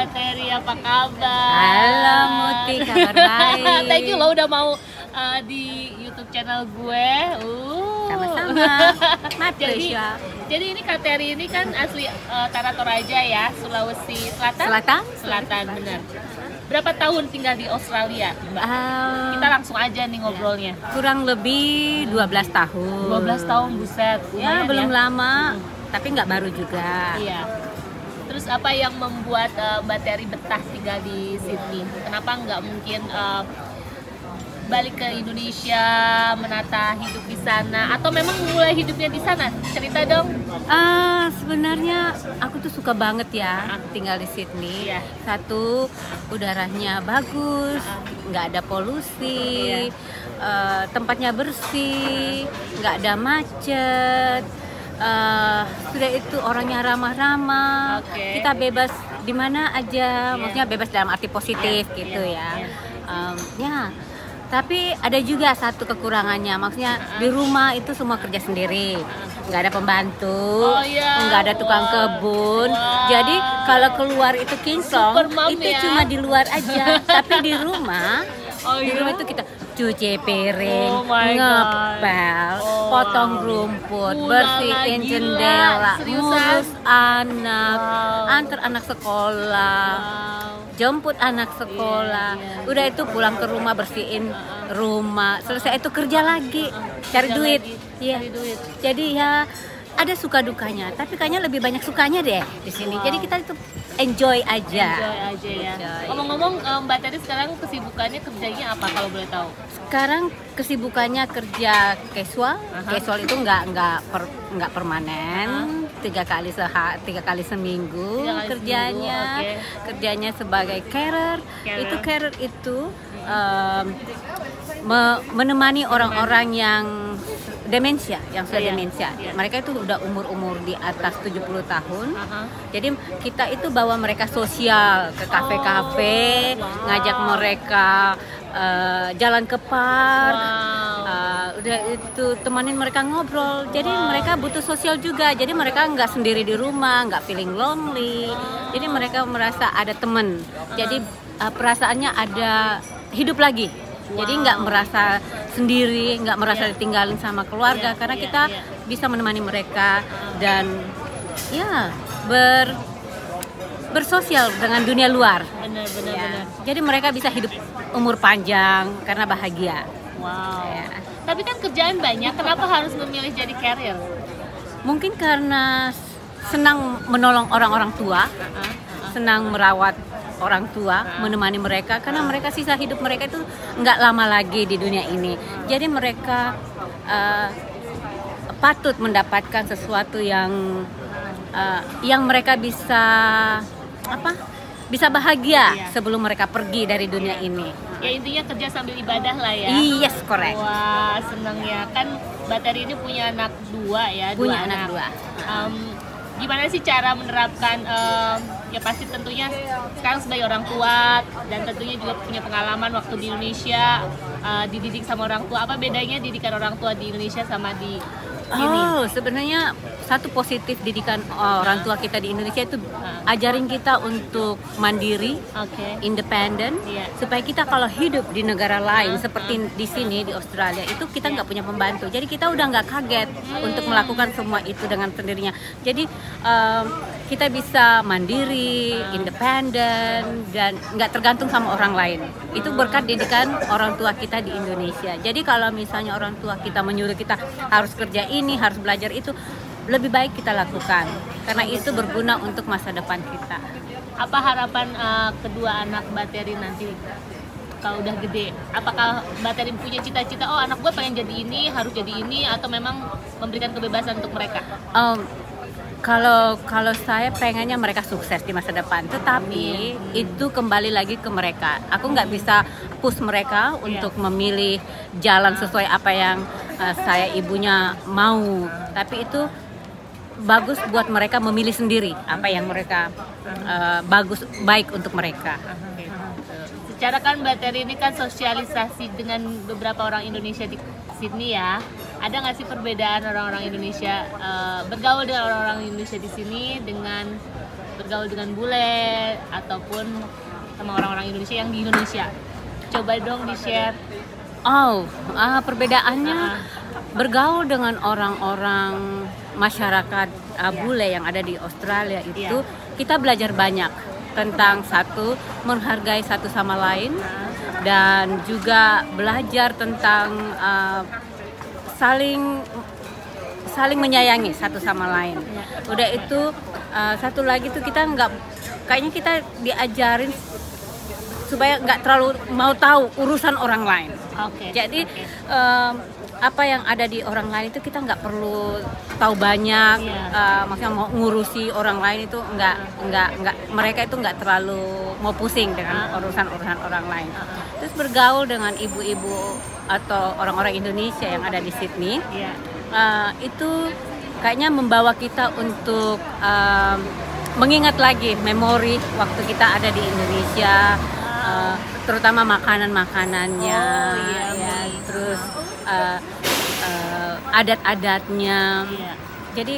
Mbak Terry, apa kabar? Halo Muti, kabar baik. Thank you loh udah mau di YouTube channel gue. Sama-sama. My Jadi, pleasure. jadi ini Kak Terry ini kan asli Tanah Toraja ya, Sulawesi Selatan. Selatan? Benar. Berapa tahun tinggal di Australia, Mbak? Kita langsung aja nih ngobrolnya. Kurang lebih 12 tahun. 12 tahun, buset. Ya, Lumayan belum lama, tapi nggak baru juga. Iya. Terus apa yang membuat Mbak Terry betah tinggal di Sydney? Kenapa nggak mungkin balik ke Indonesia, menata hidup di sana, atau memang mulai hidupnya di sana? Cerita dong. Sebenarnya aku tuh suka banget ya tinggal di Sydney. Iya. Satu, udaranya bagus, nggak ada polusi, tempatnya bersih, nggak ada macet. Sudah itu orangnya ramah-ramah. Oke. Kita bebas di mana aja, maksudnya bebas dalam arti positif gitu ya. Ya, tapi ada juga satu kekurangannya, maksudnya di rumah itu semua kerja sendiri, nggak ada pembantu, nggak ada tukang kebun. Jadi kalau keluar itu kinclong, Super mom itu ya. cuma di luar aja. Tapi di rumah, di rumah itu kita cuci piring, Oh my God. ngepel, potong rumput, bersihin gila. jendela, Seriusan? ngurus anak, Wow. antar anak sekolah, jemput anak sekolah. Iya. Udah itu pulang ke rumah bersihin rumah. Selesai itu kerja lagi, cari duit. Iya. Cari duit. Jadi ya ada suka dukanya, tapi kayaknya lebih banyak sukanya deh di sini. Wow. Jadi kita itu enjoy aja. Enjoy aja ya. Enjoy. Ngomong-ngomong, Mbak Terry sekarang kesibukannya kerjanya apa kalau boleh tahu? Sekarang kesibukannya kerja casual. Casual itu nggak permanen. Tiga kali seminggu 3 kali kerjanya. seminggu, oke. Kerjanya sebagai carer. Carer. Itu carer itu menemani orang-orang yang demensia, yang sudah Iya, demensia. iya. Mereka itu udah umur di atas 70 tahun. Aha. Jadi kita itu bawa mereka sosial ke kafe-kafe, wow. ngajak mereka jalan ke park. Wow. Udah itu temanin mereka ngobrol. Jadi mereka butuh sosial juga. Jadi mereka nggak sendiri di rumah, nggak feeling lonely. Jadi mereka merasa ada temen. Jadi perasaannya ada hidup lagi. Jadi nggak merasa sendiri, nggak merasa ditinggalin sama keluarga, karena kita bisa menemani mereka dan ya bersosial dengan dunia luar. Benar. Ya. Jadi mereka bisa hidup umur panjang karena bahagia. Wow. Ya. Tapi kan kerjaan banyak, kenapa harus memilih jadi carrier? Mungkin karena senang menolong orang-orang tua, senang merawat orang tua, menemani mereka, karena mereka sisa hidup mereka itu nggak lama lagi di dunia ini. Jadi mereka patut mendapatkan sesuatu yang mereka bisa bahagia sebelum mereka pergi dari dunia ini. Ya intinya kerja sambil ibadah lah ya. Yes, correct. Wah, seneng ya. Kan Mbak Terry ini punya anak dua ya, Punya anak dua. Gimana sih cara menerapkan, ya pasti tentunya sekarang sebagai orang tua dan tentunya juga punya pengalaman waktu di Indonesia, dididik sama orang tua. Apa bedanya didikan orang tua di Indonesia sama di sini? Sebenarnya satu positif didikan orang tua kita di Indonesia itu ajarin kita untuk mandiri, Oke. independen, Iya. supaya kita kalau hidup di negara lain seperti di sini di Australia itu kita nggak punya pembantu. Jadi kita udah nggak kaget untuk melakukan semua itu dengan sendirinya. Jadi kita bisa mandiri, independen, dan nggak tergantung sama orang lain. Itu berkat didikan orang tua kita di Indonesia. Jadi kalau misalnya orang tua kita menyuruh kita harus kerja ini, harus belajar itu, lebih baik kita lakukan karena itu berguna untuk masa depan kita. Apa harapan kedua anak Mbak Terry nanti kalau udah gede? Apakah Mbak Terry punya cita-cita, oh anak gue pengen jadi ini, harus jadi ini, atau memang memberikan kebebasan untuk mereka? Kalau saya pengennya mereka sukses di masa depan, tetapi itu kembali lagi ke mereka. Aku nggak bisa push mereka untuk memilih jalan sesuai apa yang saya ibunya mau, tapi itu bagus buat mereka memilih sendiri apa yang mereka baik untuk mereka. Secara kan Mbak Terry ini kan sosialisasi dengan beberapa orang Indonesia di Sydney ya. Ada nggak sih perbedaan orang-orang Indonesia bergaul dengan orang-orang Indonesia di sini dengan bergaul dengan bule ataupun sama orang-orang Indonesia yang di Indonesia? Coba dong di-share. Perbedaannya bergaul dengan orang-orang masyarakat bule yang ada di Australia itu kita belajar banyak tentang satu, menghargai satu sama lain, dan juga belajar tentang saling menyayangi satu sama lain. Udah itu satu lagi tuh kayaknya kita diajarin supaya nggak terlalu mau tahu urusan orang lain. Jadi apa yang ada di orang lain itu kita nggak perlu tahu banyak. Maksudnya mau ngurusi orang lain itu nggak mereka itu nggak terlalu mau pusing dengan urusan orang lain. Terus bergaul dengan ibu-ibu atau orang-orang Indonesia yang ada di Sydney, itu kayaknya membawa kita untuk mengingat lagi memori waktu kita ada di Indonesia, terutama makanannya, terus adat-adatnya. Jadi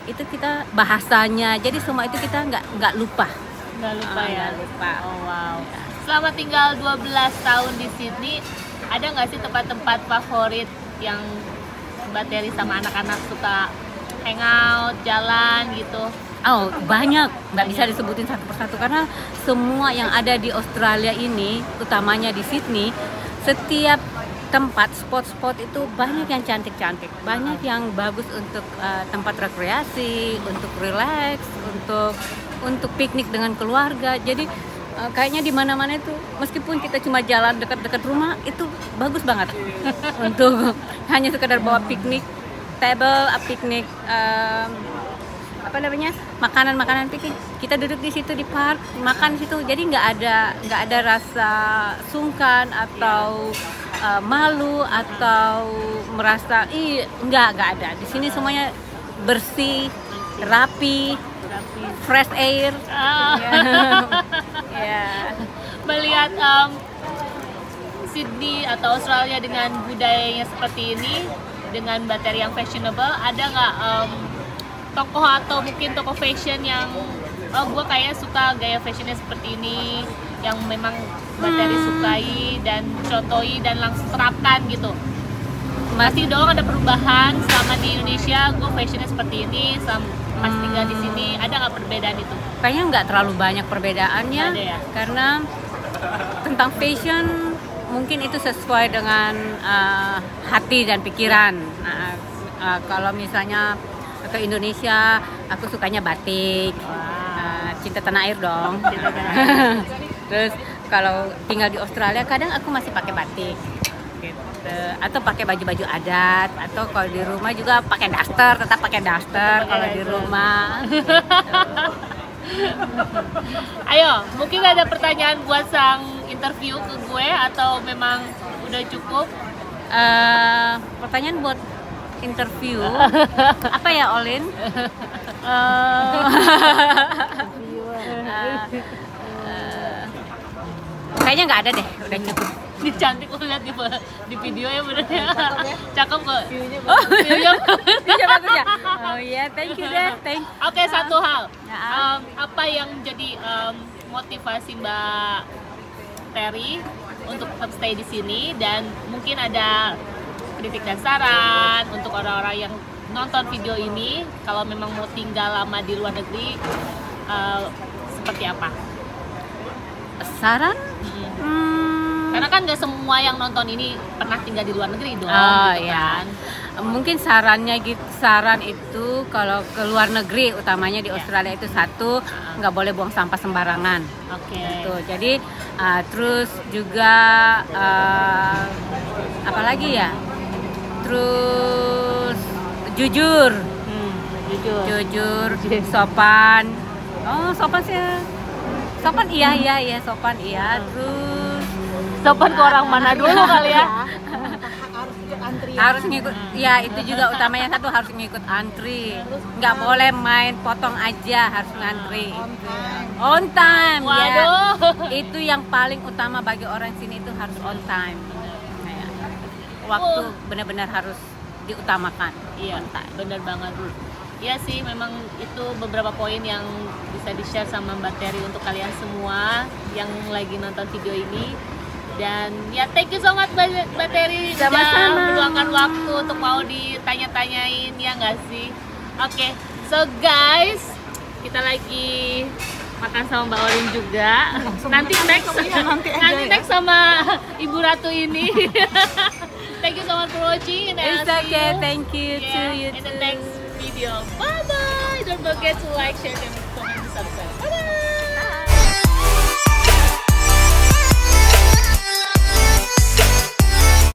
itu kita bahasanya, jadi semua itu kita nggak lupa. Nggak lupa. Oh wow. Selama tinggal 12 tahun di Sydney, ada nggak sih tempat-tempat favorit yang Mbak Terry sama anak-anak suka hangout, jalan gitu? Banyak, nggak bisa disebutin satu persatu karena semua yang ada di Australia ini, utamanya di Sydney, setiap tempat spot-spot itu banyak yang cantik-cantik, banyak yang bagus untuk tempat rekreasi, untuk relax, untuk piknik dengan keluarga. Jadi kayaknya di mana-mana itu meskipun kita cuma jalan dekat-dekat rumah itu bagus banget untuk hanya sekedar bawa piknik table, piknik makanan piknik, kita duduk di situ di park makan di situ, jadi nggak ada rasa sungkan atau malu atau merasa nggak ada. Di sini semuanya bersih, rapi, fresh air. Melihat Sydney atau Australia dengan budayanya seperti ini, dengan Mbak Terry yang fashionable, ada nggak tokoh atau mungkin tokoh fashion yang gue kayak suka gaya fashionnya seperti ini, yang memang Mbak Terry sukai dan contohi dan langsung terapkan gitu? Masih dong ada perubahan selama di Indonesia, gue fashionnya seperti ini, pas tinggal di sini ada nggak perbedaan itu? Kayaknya nggak terlalu banyak perbedaannya, karena tentang fashion mungkin itu sesuai dengan hati dan pikiran. Kalau misalnya ke Indonesia, aku sukanya batik, cinta tanah air dong. Terus kalau tinggal di Australia, kadang aku masih pakai batik, gitu. Atau pakai baju-baju adat, atau kalau di rumah juga pakai daster, tetap pakai daster kalau di rumah. Gitu. Ayo, mungkin ada pertanyaan buat sang interview ke gue atau memang udah cukup? Pertanyaan buat interview apa ya, Olin? Kayaknya nggak ada deh, udah cukup. Ini cantik, lo lihat di video ya, bener ya. Cakep kok. View-nya bagus ya. Oh iya, thank you deh. Oke, satu hal. Apa yang jadi motivasi Mbak Terry untuk tetap stay di sini, dan mungkin ada kritik dan saran untuk orang-orang yang nonton video ini, kalau memang mau tinggal lama di luar negeri, seperti apa? Saran? Karena kan nggak semua yang nonton ini pernah tinggal di luar negeri dong, gitu kan? Mungkin saran itu kalau ke luar negeri, utamanya di Australia itu satu, nggak boleh buang sampah sembarangan. Gitu. Jadi terus juga apalagi ya? Terus jujur, sopan. Sopan sih. Sopan iya, sopan iya. Terus sopan ke orang mana dulu kali ya? Harus ngikut, ya itu juga utamanya, satu harus ngikut antri, nggak boleh main potong aja, harus ngantri on time. Waduh. Ya itu yang paling utama bagi orang sini, itu harus on time. Waktu benar-benar harus diutamakan. Iya, benar banget. Iya sih, memang itu beberapa poin yang bisa di-share sama Mbak Terry untuk kalian semua yang lagi nonton video ini. Dan ya thank you so much Mbak Terry udah meluangkan waktu untuk mau ditanya-tanyain, ya nggak sih? Oke, so guys, kita lagi makan sama Mbak Olin juga. Nanti next sama Ibu Ratu ini. Thank you so much for watching and It's okay, thank you to you in too. the next video. Bye bye. Don't forget to like, share, and comment, and subscribe. Bye bye.